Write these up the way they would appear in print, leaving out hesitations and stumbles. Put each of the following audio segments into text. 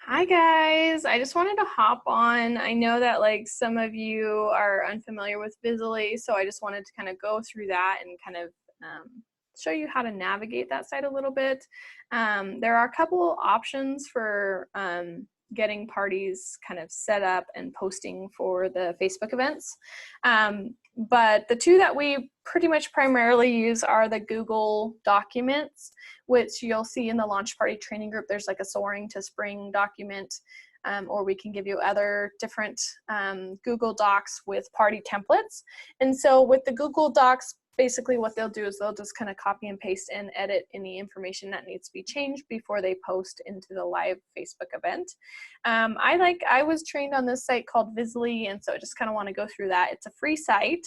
Hi guys, I just wanted to hop on. I know that like some of you are unfamiliar with Vizzlie, so I just wanted to kind of go through that and kind of show you how to navigate that site a little bit. There are a couple options for getting parties kind of set up and posting for the Facebook events. But the two that we pretty much primarily use are the Google Documents, which you'll see in the launch party training group. There's like a soaring to spring document, or we can give you other different Google Docs with party templates. And so with the Google Docs, basically what they'll do is they'll just kind of copy and paste and edit any information that needs to be changed before they post into the live Facebook event. I was trained on this site called Vizzlie, and so I just kind of want to go through that. It's a free site.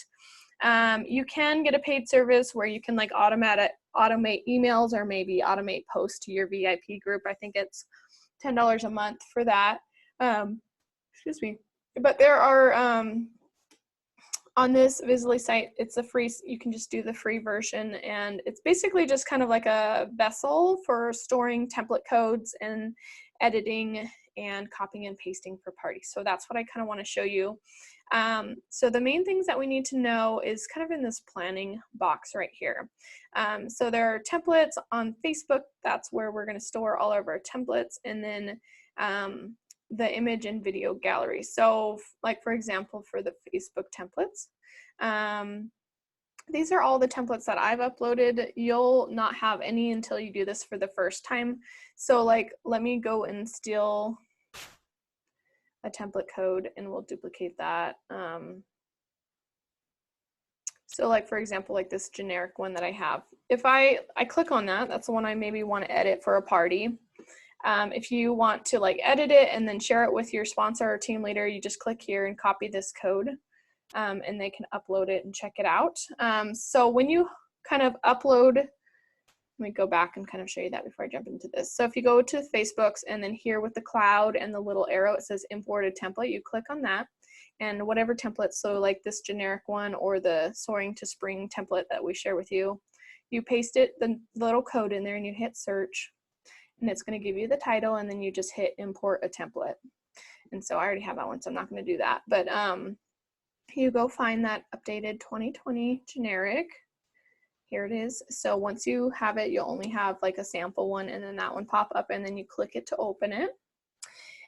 You can get a paid service where you can like automate emails or maybe automate posts to your VIP group. I think it's $10 a month for that. Excuse me. But there are on this Vizzlie site, it's a free, you can just do the free version, and it's basically just kind of like a vessel for storing template codes and editing and copying and pasting for parties. So that's what I kind of want to show you. So the main things that we need to know is kind of in this planning box right here. So there are templates on Facebook. That's where we're going to store all of our templates, and then the image and video gallery. So like, for example, for the Facebook templates, these are all the templates that I've uploaded. You'll not have any until you do this for the first time. So like, let me go and steal a template code and we'll duplicate that. So like, for example, like this generic one that I have, if I click on that, that's the one I maybe want to edit for a party. If you want to like edit it and then share it with your sponsor or team leader, you just click here and copy this code, and they can upload it and check it out. So when you kind of upload, let me go back and kind of show you that before I jump into this. So if you go to Facebook's and then here with the cloud and the little arrow, it says import a template, you click on that, and whatever template, so like this generic one or the soaring to spring template that we share with you, you paste it, the little code in there, and you hit search. And it's going to give you the title, and then you just hit import a template. And so I already have that one, so I'm not going to do that. But you go find that updated 2020 generic. Here it is. So once you have it, you'll only have like a sample one, and then that one pop up, and then you click it to open it.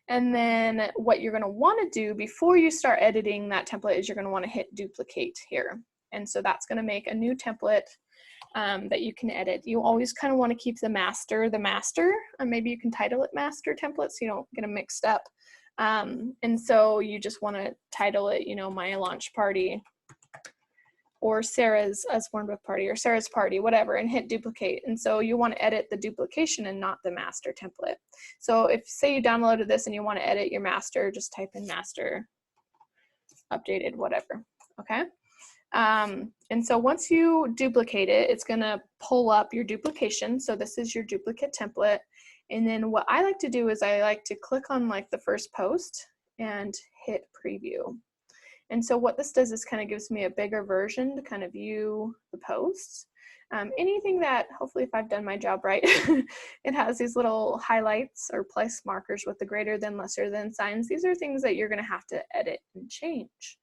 And then what you're going to want to do before you start editing that template is you're going to want to hit duplicate here. And so that's going to make a new template that you can edit. You always kind of want to keep the master, and maybe you can title it master template so you don't get them mixed up. And so you just want to title it, you know, my launch party or Sarah's Usborne book party or Sarah's party, whatever, and hit duplicate. And so you want to edit the duplication and not the master template. So if say you downloaded this and you want to edit your master, just type in master updated, whatever, okay? And so once you duplicate it, it's going to pull up your duplication. So this is your duplicate template. And then what I like to do is I like to click on like the first post and hit preview. And so what this does is kind of gives me a bigger version to kind of view the posts. Anything that, hopefully if I've done my job right, it has these little highlights or place markers with the greater than, lesser than signs. These are things that you're going to have to edit and change.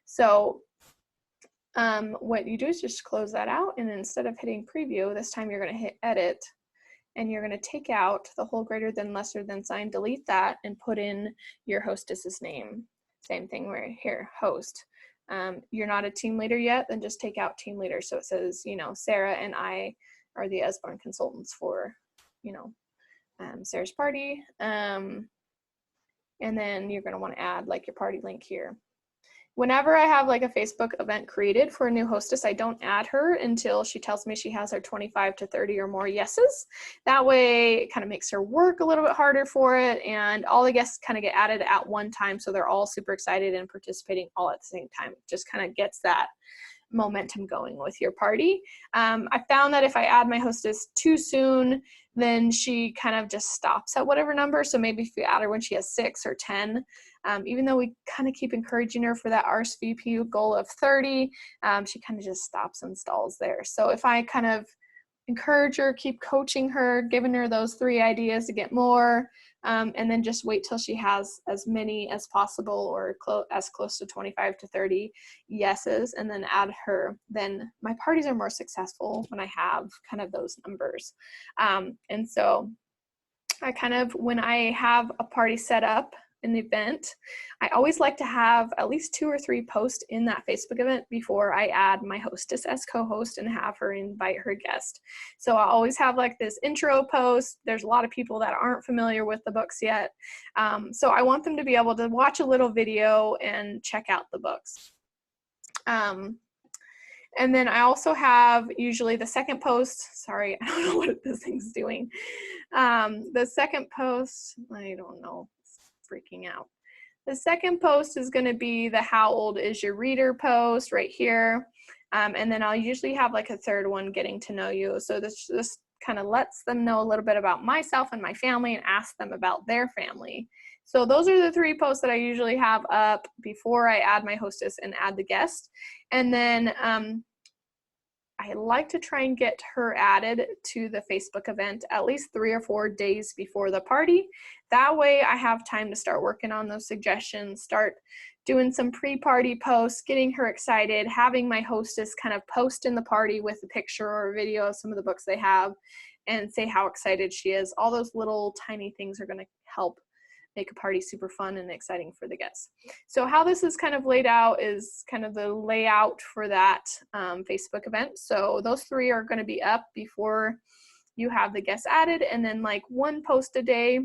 So what you do is just close that out, and instead of hitting preview, this time you're going to hit edit, and you're going to take out the whole greater than, lesser than sign, delete that, and put in your hostess's name. Same thing right here, host. You're not a team leader yet, then just take out team leader. So it says, you know, Sarah and I are the Usborne consultants for, you know, Sarah's party. And then you're going to want to add like your party link here. Whenever I have like a Facebook event created for a new hostess, I don't add her until she tells me she has her 25 to 30 or more yeses. That way it kind of makes her work a little bit harder for it, and all the guests kind of get added at one time, so they're all super excited and participating all at the same time. It just kind of gets that momentum going with your party. I found that if I add my hostess too soon, then she kind of just stops at whatever number. So maybe if you add her when she has 6 or 10, even though we kind of keep encouraging her for that Rsvp goal of 30, she kind of just stops and stalls there. So if I kind of encourage her, keep coaching her, giving her those 3 ideas to get more, and then just wait till she has as many as possible, or as close to 25 to 30 yeses, and then add her. Then my parties are more successful when I have kind of those numbers. And so I kind of, when I have a party set up, an event, I always like to have at least 2 or 3 posts in that Facebook event before I add my hostess as co-host and have her invite her guest. So I always have like this intro post. There's a lot of people that aren't familiar with the books yet. So I want them to be able to watch a little video and check out the books. And then I also have usually the second post. Sorry, I don't know what this thing's doing. The second post, I don't know, it's freaking out. The second post is going to be the how old is your reader post right here. And then I'll usually have like a third one, getting to know you. So this just kind of lets them know a little bit about myself and my family and ask them about their family. So those are the 3 posts that I usually have up before I add my hostess and add the guest. And then I like to try and get her added to the Facebook event at least 3 or 4 days before the party. That way I have time to start working on those suggestions, start doing some pre-party posts, getting her excited, having my hostess kind of post in the party with a picture or a video of some of the books they have and say how excited she is. All those little tiny things are going to help make a party super fun and exciting for the guests. So how this is kind of laid out is kind of the layout for that Facebook event. So those 3 are going to be up before you have the guests added, and then like 1 post a day.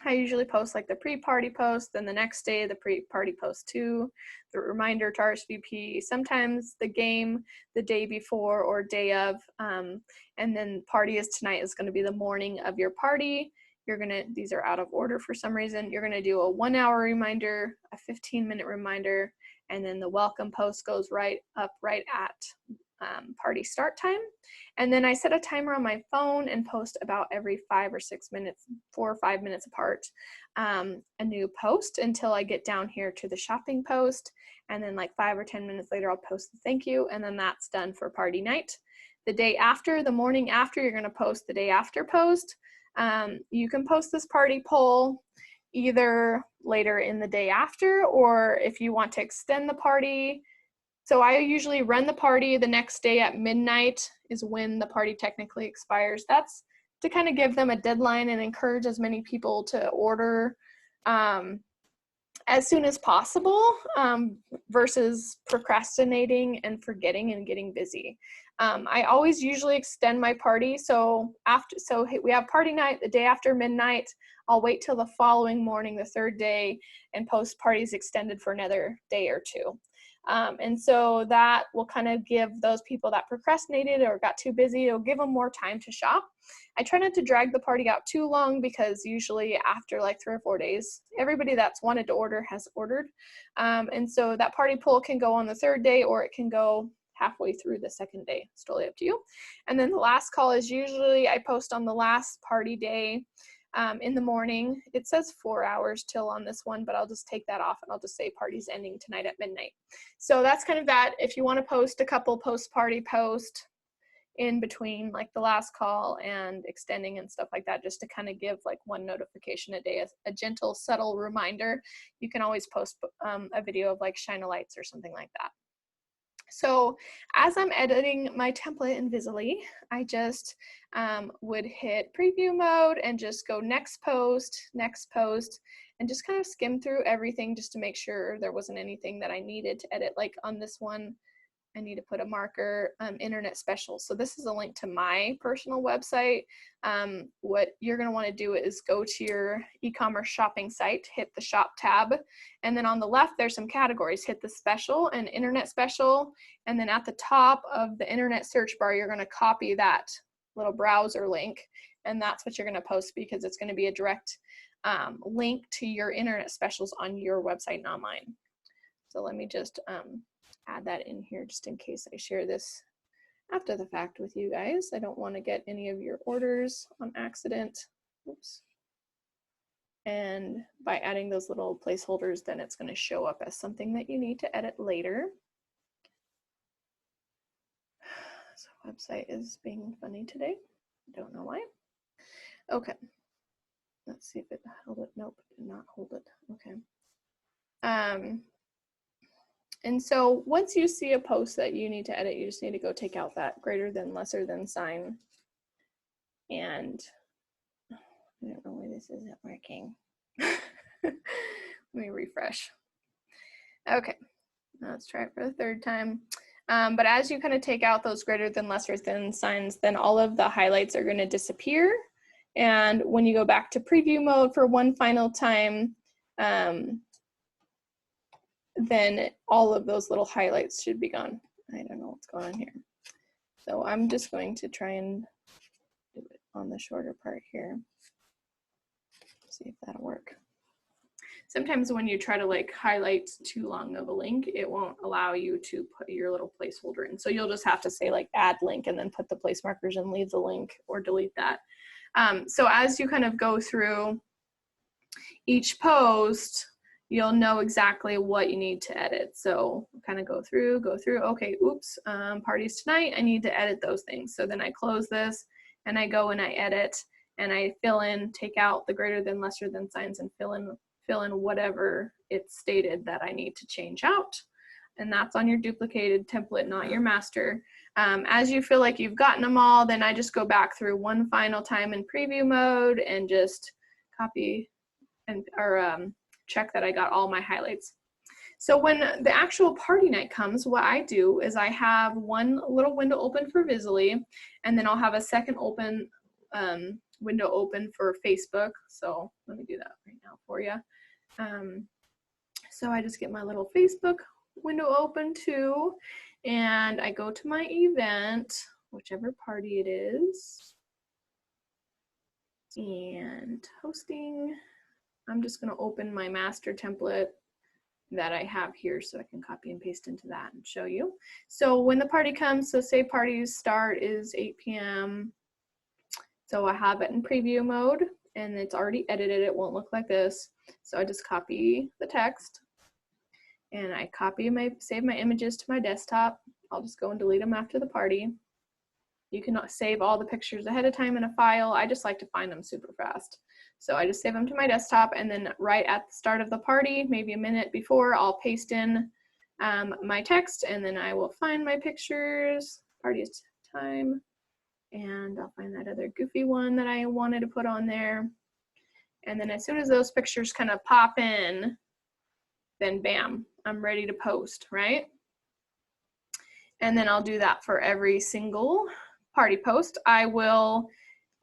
I usually post like the pre-party post, then the next day the pre-party post too, the reminder to RSVP, sometimes the game the day before or day of, and then party is tonight is going to be the morning of your party. These are out of order for some reason. You're gonna do a 1-hour reminder, a 15-minute reminder, and then the welcome post goes right up right at party start time. And then I set a timer on my phone and post about every 5 or 6 minutes, 4 or 5 minutes apart, a new post until I get down here to the shopping post. And then like 5 or 10 minutes later, I'll post the thank you, and then that's done for party night. The day after, the morning after, you're gonna post the day after post. You can post this party poll either later in the day after, or if you want to extend the party. So I usually run the party the next day at midnight is when the party technically expires. That's to kind of give them a deadline and encourage as many people to order as soon as possible, versus procrastinating and forgetting and getting busy. I always usually extend my party. So we have party night the day after midnight. I'll wait till the following morning, the 3rd day, and post parties extended for another day or 2. And so that will kind of give those people that procrastinated or got too busy, it'll give them more time to shop. I try not to drag the party out too long, because usually after like 3 or 4 days, everybody that's wanted to order has ordered. And so that party poll can go on the 3rd day, or it can go halfway through the 2nd day. It's totally up to you. And then the last call is usually I post on the last party day in the morning. It says 4 hours till on this one, but I'll just take that off and I'll just say party's ending tonight at midnight. So that's kind of that. If you want to post a couple post-party posts in between like the last call and extending and stuff like that, just to kind of give like 1 notification a day, a gentle, subtle reminder, you can always post a video of like shine a lights or something like that. So as I'm editing my template in Vizzlie, I just would hit preview mode and just go next post, and just kind of skim through everything just to make sure there wasn't anything that I needed to edit. Like on this one, I need to put a marker, internet special. So this is a link to my personal website. What you're going to want to do is go to your e-commerce shopping site, hit the shop tab, and then on the left there's some categories. Hit the special and internet special, and then at the top of the internet search bar you're going to copy that little browser link, and that's what you're going to post, because it's going to be a direct link to your internet specials on your website, not mine. So let me just add that in here just in case I share this after the fact with you guys. I don't want to get any of your orders on accident. Oops. And by adding those little placeholders, then it's going to show up as something that you need to edit later. So website is being funny today. Don't know why. Okay. Let's see if it held it. Nope, it did not hold it. Okay. And so once you see a post that you need to edit, you just need to go take out that greater than, lesser than sign. And I don't know why this isn't working. Let me refresh. Okay, let's try it for the third time. But as you kind of take out those greater than, lesser than signs, then all of the highlights are going to disappear. And when you go back to preview mode for one final time, then all of those little highlights should be gone. I don't know what's going on here. So I'm just going to try and do it on the shorter part here. See if that'll work. Sometimes when you try to like highlight too long of a link, it won't allow you to put your little placeholder in. So you'll just have to say like add link and then put the place markers and leave the link or delete that. So as you kind of go through each post, you'll know exactly what you need to edit. So kind of go through, okay, oops, parties tonight, I need to edit those things. So then I close this and I go and I edit and I fill in, take out the greater than, lesser than signs and fill in whatever it's stated that I need to change out. And that's on your duplicated template, not your master. As you feel like you've gotten them all, then I just go back through one final time in preview mode and just copy and check that I got all my highlights. So when the actual party night comes, what I do is I have one little window open for Vizzlie, and then I'll have a second open window open for Facebook. So let me do that right now for you. So I just get my little Facebook window open too, and I go to my event, whichever party it is, and hosting. I'm just going to open my master template that I have here so I can copy and paste into that and show you. So when the party comes, so say parties start is 8 p.m. So I have it in preview mode and it's already edited. It won't look like this. So I just copy the text and I save my images to my desktop. I'll just go and delete them after the party. You can save all the pictures ahead of time in a file. I just like to find them super fast. So I just save them to my desktop, and then right at the start of the party, maybe a minute before, I'll paste in my text, and then I will find my pictures, party time, and I'll find that other goofy one that I wanted to put on there. And then as soon as those pictures kind of pop in, then bam, I'm ready to post, right? And then I'll do that for every single party post. I will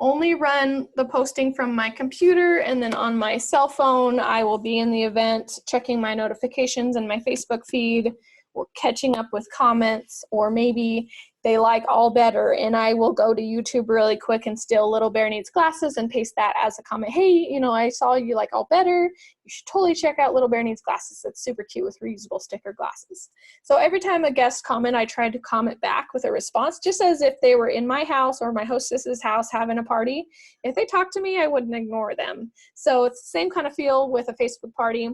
only run the posting from my computer, and then on my cell phone, I will be in the event checking my notifications and my Facebook feed, or catching up with comments, or maybe they like All Better and I will go to YouTube really quick and steal Little Bear Needs Glasses and paste that as a comment. Hey, you know, I saw you like All Better. You should totally check out Little Bear Needs Glasses. It's super cute with reusable sticker glasses. So every time a guest comment, I try to comment back with a response, just as if they were in my house or my hostess's house having a party. If they talk to me, I wouldn't ignore them. So it's the same kind of feel with a Facebook party.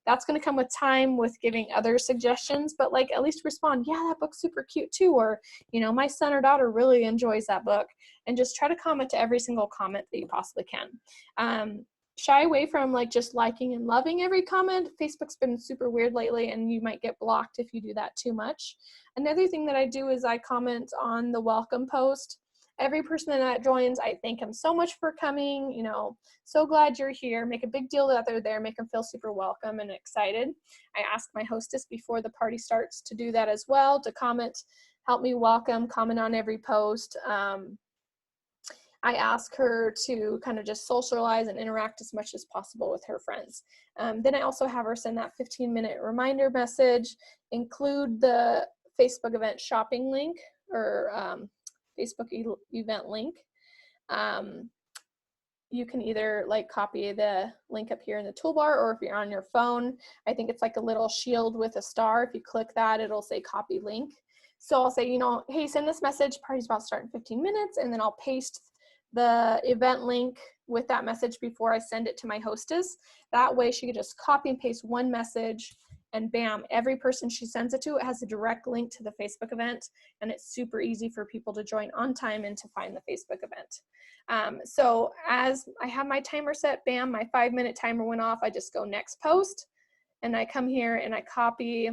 That's going to come with time, with giving other suggestions, but like at least respond, yeah, that book's super cute too, or, you know, my son or daughter really enjoys that book, and just try to comment to every single comment that you possibly can. Shy away from like just liking and loving every comment. Facebook's been super weird lately, and you might get blocked if you do that too much. Another thing that I do is I comment on the welcome post. Every person that joins, I thank them so much for coming, you know, so glad you're here, make a big deal that they're there, make them feel super welcome and excited. I ask my hostess before the party starts to do that as well, to comment, help me welcome, comment on every post. I ask her to kind of just socialize and interact as much as possible with her friends. Then I also have her send that 15-minute reminder message, include the Facebook event shopping link, or Facebook event link. You can either like copy the link up here in the toolbar, or if you're on your phone, I think it's like a little shield with a star. If you click that, it'll say copy link. So I'll say, you know, hey, send this message, party's about to start in 15 minutes, and then I'll paste the event link with that message before I send it to my hostess. That way she could just copy and paste one message and bam, every person she sends it to, it has a direct link to the Facebook event, and it's super easy for people to join on time and to find the Facebook event. So as I have my timer set, bam, my 5-minute timer went off, I just go next post, and I come here and I copy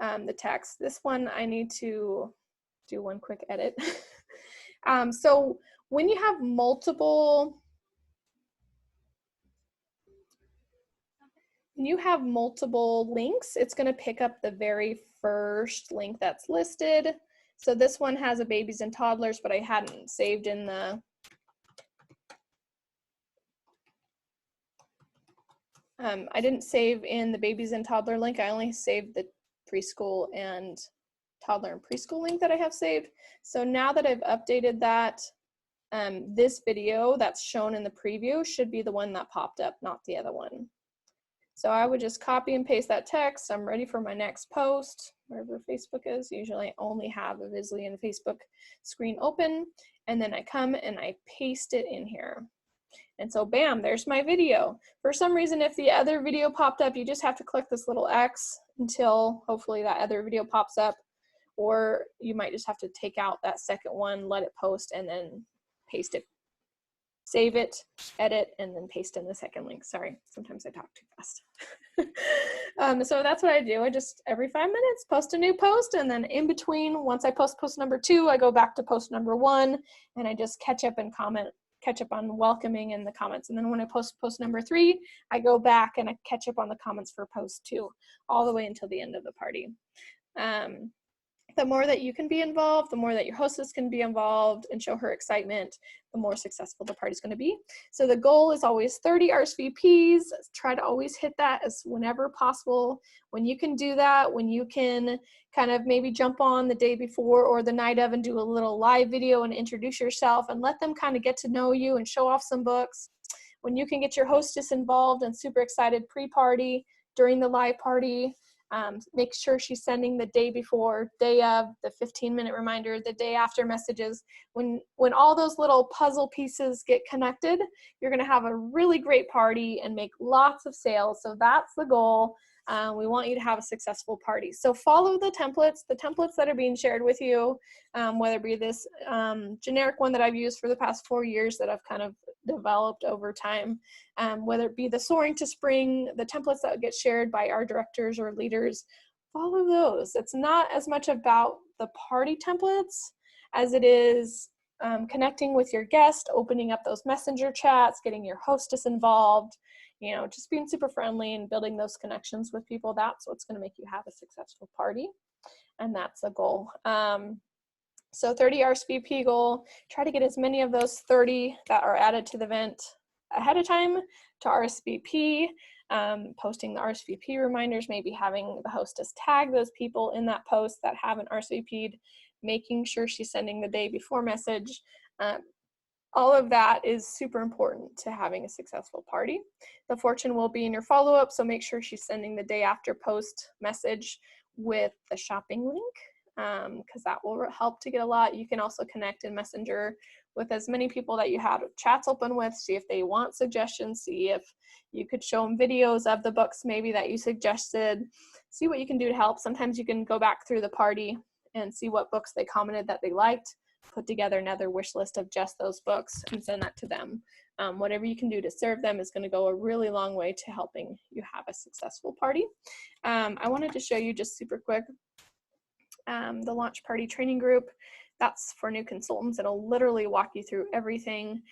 the text. This one I need to do one quick edit. So when you have multiple links, it's going to pick up the very first link that's listed. So this one has a babies and toddlers, but I hadn't saved in the I didn't save in the babies and toddler link. I only saved the preschool and toddler and preschool link that I have saved. So now that I've updated that, this video that's shown in the preview should be the one that popped up, not the other one. So I would just copy and paste that text. I'm ready for my next post, wherever Facebook is. Usually I only have a Vizzlie and Facebook screen open, and then I come and I paste it in here. And so bam, there's my video. For some reason, if the other video popped up, you just have to click this little X until hopefully that other video pops up, or you might just have to take out that second one, let it post, and then paste it. Save it, edit, and then paste in the second link. Sorry, sometimes I talk too fast. So that's what I do. I just, every 5 minutes, post a new post, and then in between, once I post number 2, I go back to post number 1, and I just catch up on welcoming in the comments. And then when I post number 3, I go back and I catch up on the comments for post 2, all the way until the end of the party. The more that you can be involved, the more that your hostess can be involved and show her excitement, the more successful the party's going to be. So the goal is always 30 RSVPs. Try to always hit that as whenever possible. When you can do that, when you can kind of maybe jump on the day before or the night of and do a little live video and introduce yourself and let them kind of get to know you and show off some books. When you can get your hostess involved and super excited pre-party, during the live party, make sure she's sending the day before, day of, the 15-minute reminder, the day after messages. When all those little puzzle pieces get connected, you're going to have a really great party and make lots of sales. So that's the goal. We want you to have a successful party. So follow the templates that are being shared with you, whether it be this generic one that I've used for the past 4 years that I've kind of developed over time, whether it be the Soaring to Spring, the templates that get shared by our directors or leaders, follow those. It's not as much about the party templates as it is connecting with your guest, opening up those messenger chats, getting your hostess involved, you know, just being super friendly and building those connections with people. That's what's going to make you have a successful party. And that's the goal. So 30 RSVP goal, try to get as many of those 30 that are added to the event ahead of time to RSVP, posting the RSVP reminders, maybe having the hostess tag those people in that post that haven't RSVP'd, making sure she's sending the day before message. All of that is super important to having a successful party. The fortune will be in your follow-up, so make sure she's sending the day after post message with the shopping link, because that will help to get a lot. You can also connect in Messenger with as many people that you have chats open with, see if they want suggestions, see if you could show them videos of the books maybe that you suggested, see what you can do to help. Sometimes you can go back through the party and see what books they commented that they liked, put together another wish list of just those books and send that to them. Whatever you can do to serve them is going to go a really long way to helping you have a successful party. I wanted to show you just super quick the launch party training group. That's for new consultants. It'll literally walk you through everything.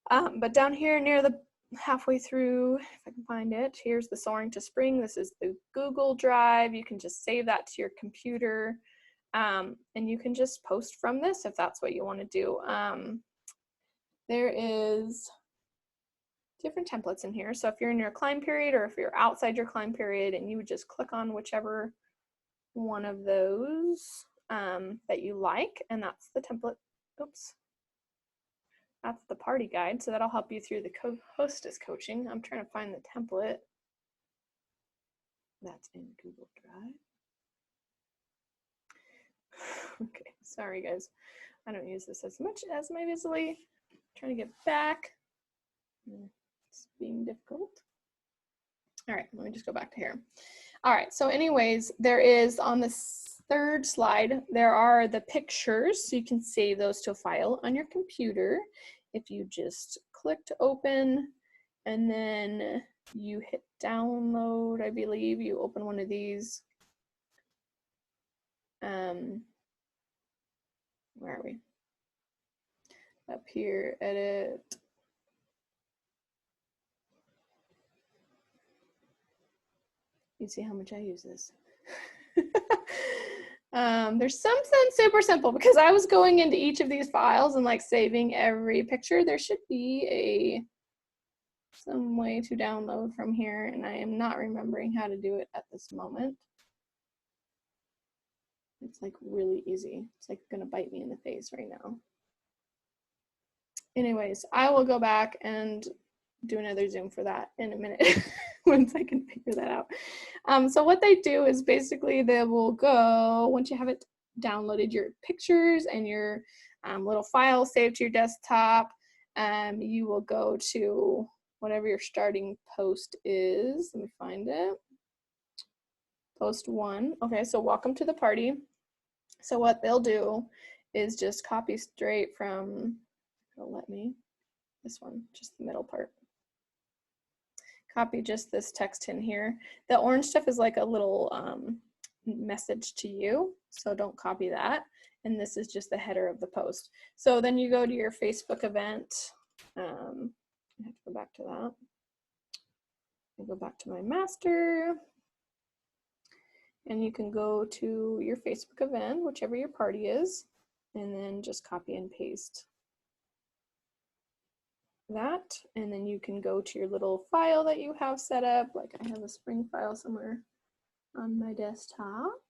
But down here near the halfway through, if I can find it, here's the Soaring to Spring. This is the Google Drive. You can just save that to your computer. And you can just post from this if that's what you want to do. There is different templates in here. So if you're in your climb period or if you're outside your climb period, and you would just click on whichever one of those that you like, and that's the template. Oops. That's the party guide. So that'll help you through the hostess coaching. I'm trying to find the template that's in Google Drive. Okay, sorry guys. I don't use this as much as my Vizzlie. Trying to get back. It's being difficult. All right, let me just go back to here. All right, so anyways, there is on this third slide, there are the pictures, so you can save those to a file on your computer. If you just click to open and then you hit download, I believe you open one of these. Where are we? Up here, edit. You see how much I use this. There's something super simple because I was going into each of these files and like saving every picture. There should be some way to download from here, and I am not remembering how to do it at this moment. It's like really easy. It's like gonna bite me in the face right now. Anyways, I will go back and do another Zoom for that in a minute once I can figure that out. So what they do is basically they will go, once you have it downloaded, your pictures and your little file saved to your desktop, you will go to whatever your starting post is. Let me find it. Post 1. Okay, so welcome to the party. So what they'll do is just copy straight from, it'll let me, this one, just the middle part. Copy just this text in here. The orange stuff is like a little message to you, so don't copy that. And this is just the header of the post. So then you go to your Facebook event. I have to go back to that. I go back to my master. And you can go to your Facebook event, whichever your party is, and then just copy and paste that. And then you can go to your little file that you have set up. Like I have a Spring file somewhere on my desktop.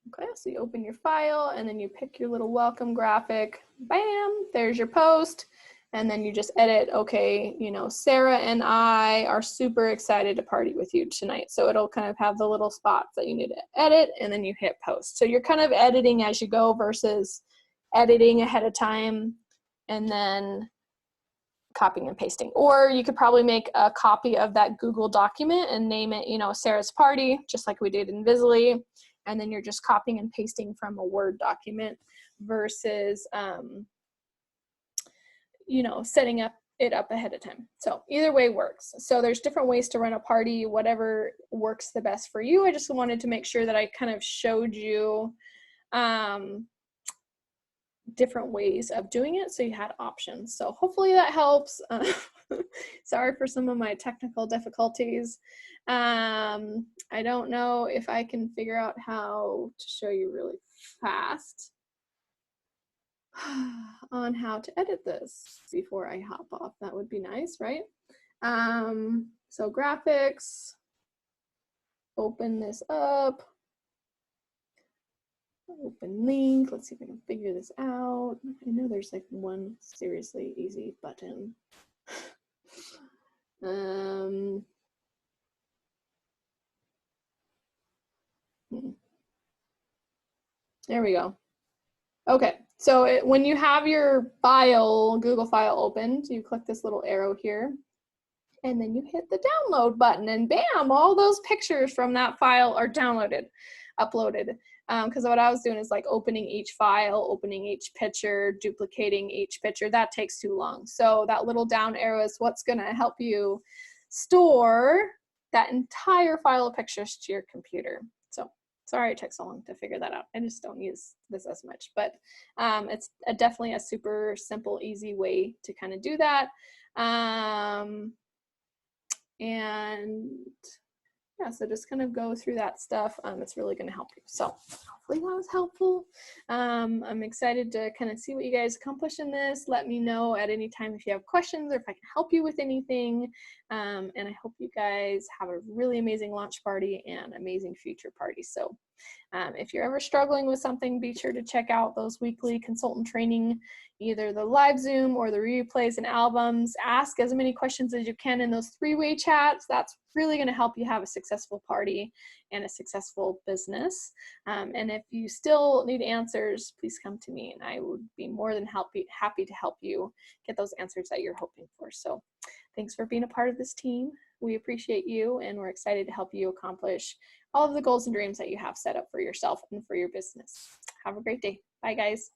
Okay, so you open your file and then you pick your little welcome graphic. Bam, there's your post. And then you just edit, okay, you know, Sarah and I are super excited to party with you tonight. So it'll kind of have the little spots that you need to edit, and then you hit post. So you're kind of editing as you go versus editing ahead of time and then copying and pasting. Or you could probably make a copy of that Google document and name it, you know, Sarah's Party, just like we did in Vizzlie. And then you're just copying and pasting from a Word document versus, you know, setting it up ahead of time. So either way works. So there's different ways to run a party, whatever works the best for you. I just wanted to make sure that I kind of showed you different ways of doing it so you had options. So hopefully that helps. Sorry for some of my technical difficulties. I don't know if I can figure out how to show you really fast on how to edit this before I hop off. That would be nice, right? So graphics, open this up, open link. Let's see if I can figure this out. I know there's like one seriously easy button. There we go. Okay, so when you have your file, Google file opened, you click this little arrow here, and then you hit the download button, and bam, all those pictures from that file are downloaded, uploaded. Because what I was doing is like opening each file, opening each picture, duplicating each picture. That takes too long. So that little down arrow is what's going to help you store that entire file of pictures to your computer. So sorry it took so long to figure that out. I just don't use this as much, but it's definitely a super simple, easy way to kind of do that. And yeah, so just kind of go through that stuff. It's really going to help you. So hopefully that was helpful. I'm excited to kind of see what you guys accomplish in this. Let me know at any time if you have questions or if I can help you with anything. And I hope you guys have a really amazing launch party and amazing future parties. So if you're ever struggling with something, be sure to check out those weekly consultant training, either the live Zoom or the replays and albums. Ask as many questions as you can in those three-way chats. That's really going to help you have a successful party and a successful business. And if you still need answers, please come to me and I would be more than happy to help you get those answers that you're hoping for. So thanks for being a part of this team. We appreciate you, and we're excited to help you accomplish all of the goals and dreams that you have set up for yourself and for your business. Have a great day. Bye, guys.